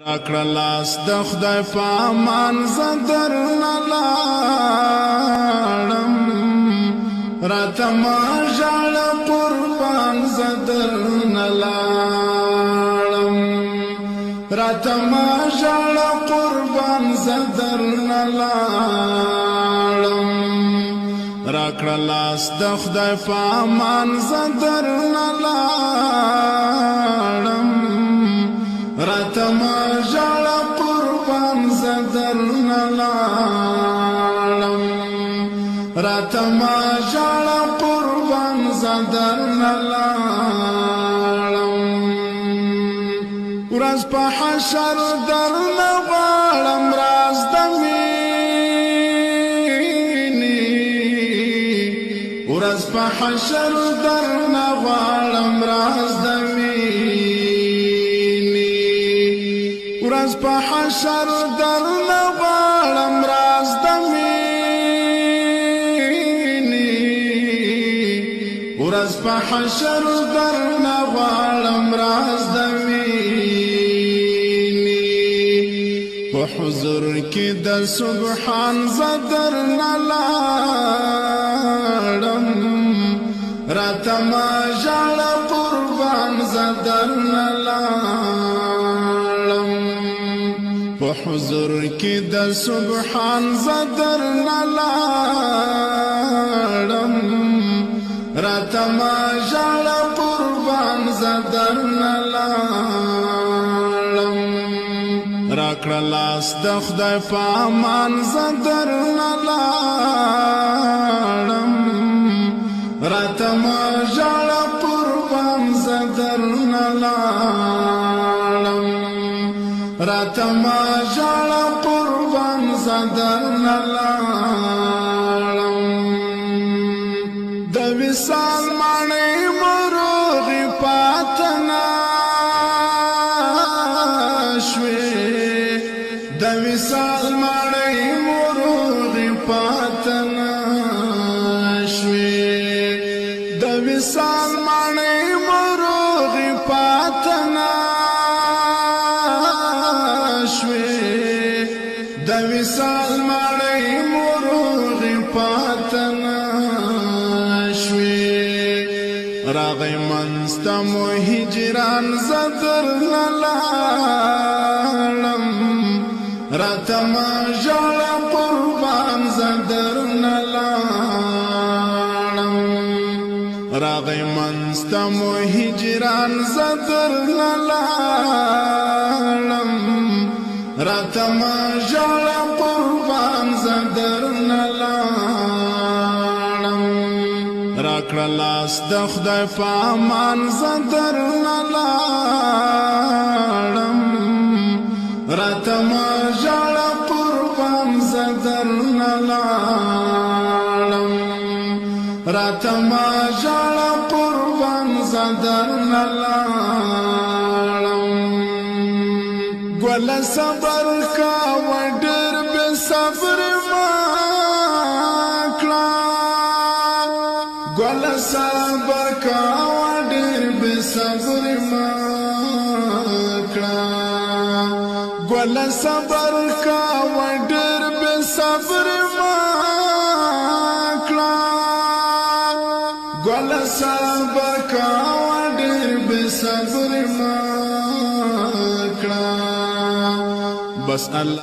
راکړه لاس د خدای په امان زه درنه لاړم راته مه ژاړه قربان زه درنه لاړم راته مه ژاړه قربان زه درنه لاړم راکړه لاس د خدای په امان زه درنه لاړم راته مه ژاړه قربان زه درنه لاړم راته مه ژاړه قربان زه درنه لاړم ورځ په حشر درنه غواړم راز د مینې ورځ په حشر درنه غواړم راز د ورځ په حشر درنه غواړم راز د مینې ورځ په حشر درنه غواړم راز د مینې په حضور کې د سبحان زه درنه لاړم راته مه ژاړه قربان زه درنه لاړم په حضور کې د سبحان زه درنه لاړم راته مه ژاړه قربان زه درنه لاړم راکړه لاس د خدای په امان زه درنه لاړم راته مه ژاړه قربان زه درنه لاړم راته مه ژاړه قربان زه درنه لاړم د وصال ماڼۍ مروغې پاته نه شوې د وصال ماڼۍ مروغې پاته نه شوې د وصال ماڼۍ مروغې پاته نه د وصال ماڼۍ مروغې پاته نه شوې راغی منځ ته مو هجران زه درنه لاړم راته مه ژاړه قربان زه درنه لاړم راغی منځ ته مو هجران زه درنه لاړم راته مه ژاړه قربان زه درنه لاړم راکړه لاس د خدای په امان زه درنه لاړم راته مه ژاړه قربان زه درنه لاړم راته مه ژاړه قربان زه درنه لاړم ګله صبر کوه ډېر بې صبرې مه کړه ګله صبر کوه ډېر بې صبرې مه کړه ګله صبر کوه ډېر بې صبرې مه کړه ګله صبر کوه ډېر بې صبرې مه کړه بس الله